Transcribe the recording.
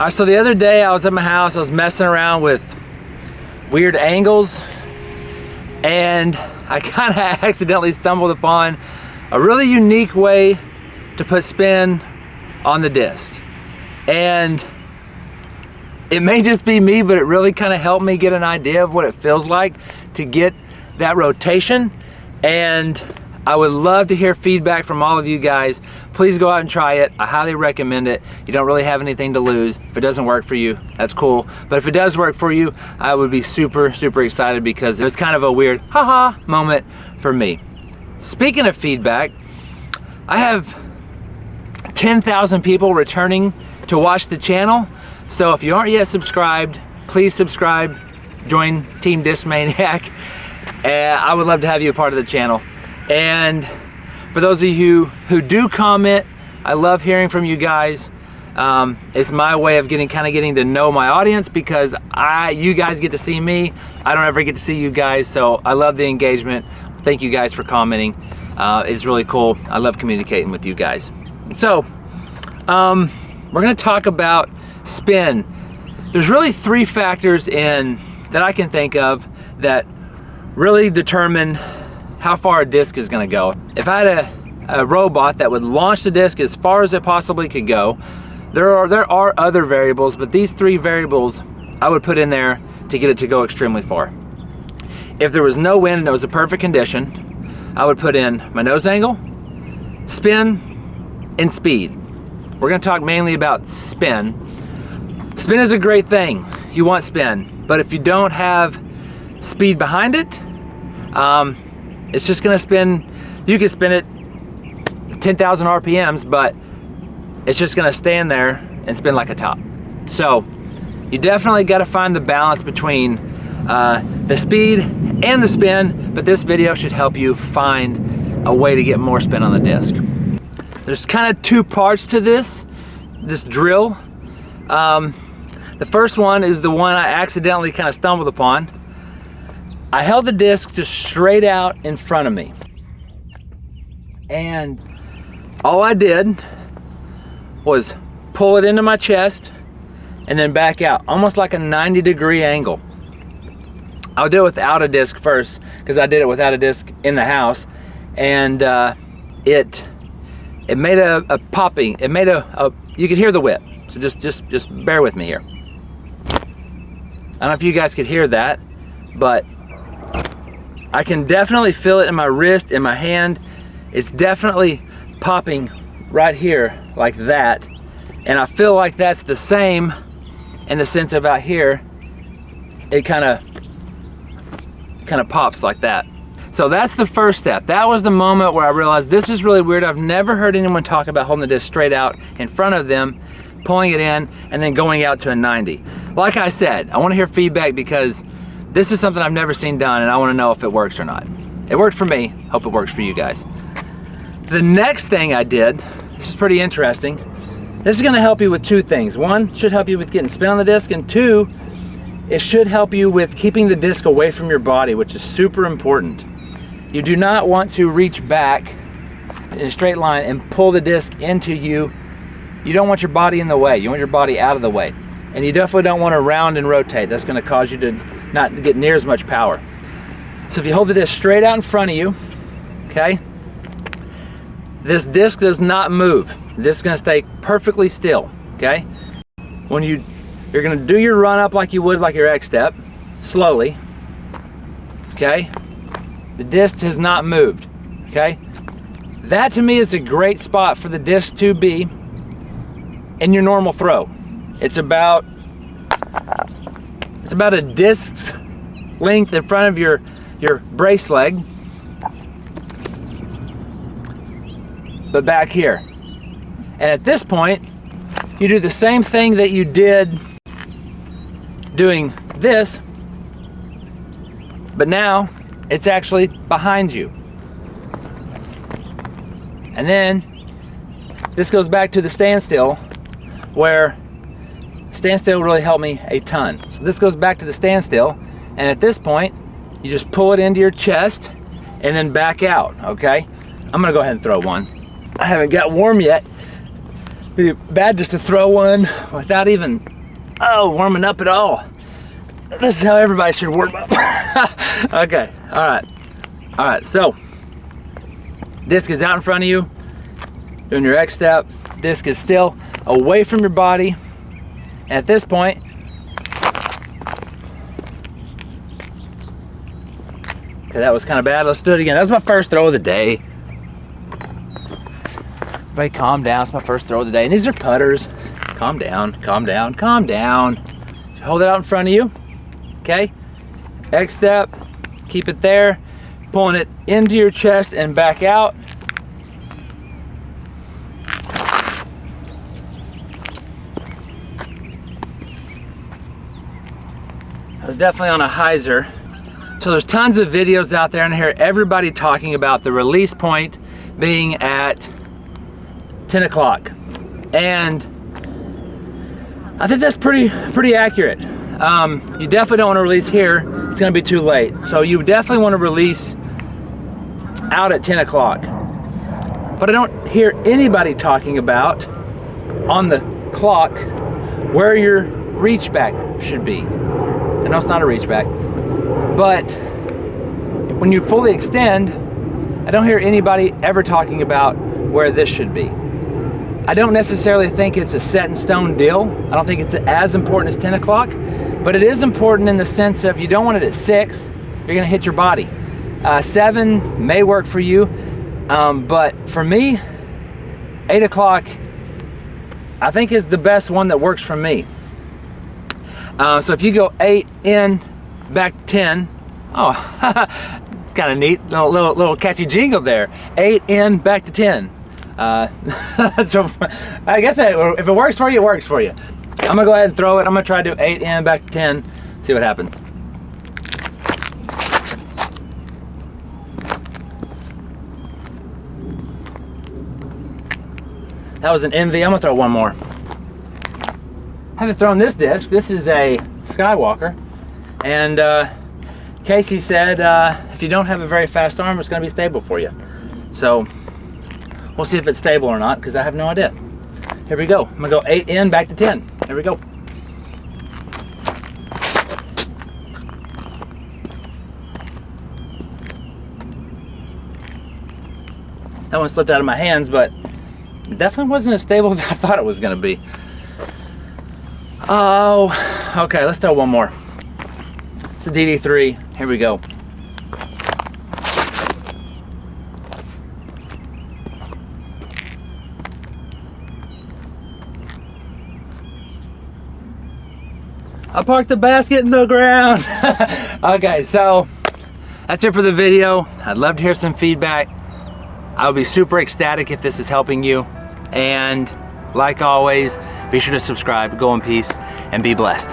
So the other day I was at my house, I was messing around with weird angles, and I kind of accidentally stumbled upon a really unique way to put spin on the disc. And it may just be me, but it really kind of helped me get an idea of what it feels like to get that rotation. And I would love to hear feedback from all of you guys. Please go out and try it. I highly recommend it. You don't really have anything to lose. If it doesn't work for you, that's cool. But if it does work for you, I would be super, super excited because it was kind of a weird haha moment for me. Speaking of feedback, I have 10,000 people returning to watch the channel. So if you aren't yet subscribed, please subscribe, join Team Discmaniac. I would love to have you a part of the channel. And for those of you who do comment, I love hearing from you guys. It's my way of getting to know my audience, because you guys get to see me. I don't ever get to see you guys, so I love the engagement. Thank you guys for commenting. It's really cool. I love communicating with you guys. So, we're gonna talk about spin. There's really 3 factors that I can think of that really determine how far a disc is gonna go. If I had a robot that would launch the disc as far as it possibly could go, there are other variables, but these 3 variables I would put in there to get it to go extremely far. If there was no wind and it was a perfect condition, I would put in my nose angle, spin, and speed. We're gonna talk mainly about spin. Spin is a great thing. You want spin, but if you don't have speed behind it, it's just gonna spin. You can spin it 10,000 RPMs, but it's just gonna stand there and spin like a top. So you definitely gotta find the balance between the speed and the spin, but this video should help you find a way to get more spin on the disc. There's kind of 2 parts to this drill. The first one is the one I accidentally kind of stumbled upon. I held the disc just straight out in front of me, and all I did was pull it into my chest and then back out, almost like a 90-degree angle. I'll do it without a disc first, because I did it without a disc in the house, and it made a popping. It made you could hear the whip. So just bear with me here. I don't know if you guys could hear that, but I can definitely feel it in my wrist, in my hand. It's definitely popping right here like that. And I feel like that's the same in the sense of out here, it kind of pops like that. So that's the first step. That was the moment where I realized this is really weird. I've never heard anyone talk about holding the disc straight out in front of them, pulling it in, and then going out to a 90. Like I said, I want to hear feedback, because this is something I've never seen done, and I want to know if it works or not. It worked for me. Hope it works for you guys. The next thing I did, this is pretty interesting. This is going to help you with 2 things. 1, should help you with getting spin on the disc, and 2, it should help you with keeping the disc away from your body, which is super important. You do not want to reach back in a straight line and pull the disc into you. You don't want your body in the way. You want your body out of the way. And you definitely don't want to round and rotate. That's going to cause you to not get near as much power. So if you hold the disc straight out in front of you, okay, this disc does not move. The disc is going to stay perfectly still, okay? When you're going to do your run up like you would like your X step, slowly, okay? The disc has not moved, okay? That to me is a great spot for the disc to be in your normal throw. It's about a disc's length in front of your brace leg, but back here. And at this point, you do the same thing that you did doing this, but now it's actually behind you. And then this goes back to the standstill, where standstill really helped me a ton. So this goes back to the standstill, and at this point, you just pull it into your chest and then back out, okay? I'm gonna go ahead and throw one. I haven't got warm yet, be bad just to throw one without even warming up at all. This is how everybody should warm up. Okay, all right, so disc is out in front of you, doing your X step. Disc is still away from your body. At this point, okay, that was kind of bad. Let's do it again. That was my first throw of the day. Everybody calm down. It's my first throw of the day. And these are putters. Calm down, calm down, calm down. Hold it out in front of you. Okay? X step. Keep it there. Pulling it into your chest and back out. I was definitely on a hyzer. So there's tons of videos out there, and I hear everybody talking about the release point being at 10 o'clock. And I think that's pretty accurate. You definitely don't want to release here. It's going to be too late. So you definitely want to release out at 10 o'clock. But I don't hear anybody talking about on the clock where your reach back should be. I know it's not a reach back, but when you fully extend, I don't hear anybody ever talking about where this should be. I don't necessarily think it's a set in stone deal. I don't think it's as important as 10 o'clock, but it is important in the sense of you don't want it at 6, you're gonna hit your body. 7 may work for you, but for me, 8 o'clock, I think is the best one that works for me. So if you go 8 in, back 10, it's kind of neat, little catchy jingle there. 8 in, back to 10. So I guess if it works for you, it works for you. I'm gonna go ahead and throw it. I'm gonna try to do 8 in, back to 10, see what happens. That was an envy. I'm gonna throw one more. I haven't thrown this disc. This is a Skywalker, and Casey said if you don't have a very fast arm, it's going to be stable for you. So we'll see if it's stable or not, because I have no idea. Here we go. I'm gonna go 8 in, back to 10. Here we go. That one slipped out of my hands, but it definitely wasn't as stable as I thought it was going to be. Oh, okay, let's throw one more. It's a DD3. Here we go. I parked the basket in the ground. Okay, so that's it for the video. I'd love to hear some feedback. I would be super ecstatic if this is helping you. And like always, be sure to subscribe, go in peace, and be blessed.